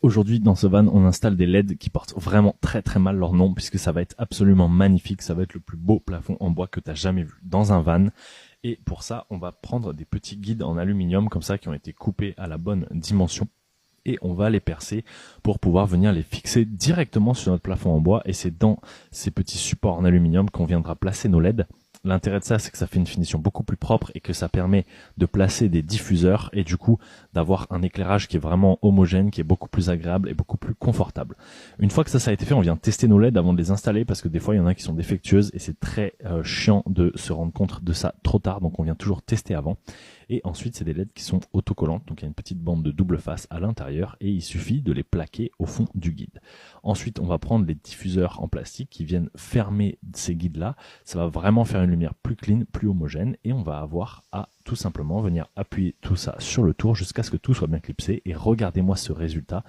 Aujourd'hui, dans ce van, on installe des LED qui portent vraiment très très mal leur nom puisque ça va être absolument magnifique. Ça va être le plus beau plafond en bois que tu as jamais vu dans un van. Et pour ça, on va prendre des petits guides en aluminium comme ça qui ont été coupés à la bonne dimension. Et on va les percer pour pouvoir venir les fixer directement sur notre plafond en bois. Et c'est dans ces petits supports en aluminium qu'on viendra placer nos LED. L'intérêt de ça, c'est que ça fait une finition beaucoup plus propre et que ça permet de placer des diffuseurs et du coup d'avoir un éclairage qui est vraiment homogène, qui est beaucoup plus agréable et beaucoup plus confortable. Une fois que ça a été fait, on vient tester nos LED avant de les installer parce que des fois il y en a qui sont défectueuses et c'est très chiant de se rendre compte de ça trop tard, donc on vient toujours tester avant. Et ensuite, c'est des LED qui sont autocollantes, donc il y a une petite bande de double face à l'intérieur et il suffit de les plaquer au fond du guide. Ensuite, on va prendre les diffuseurs en plastique qui viennent fermer ces guides-là. Ça va vraiment faire une lumière plus clean, plus homogène et on va avoir à tout simplement venir appuyer tout ça sur le tour jusqu'à ce que tout soit bien clipsé et regardez-moi ce résultat.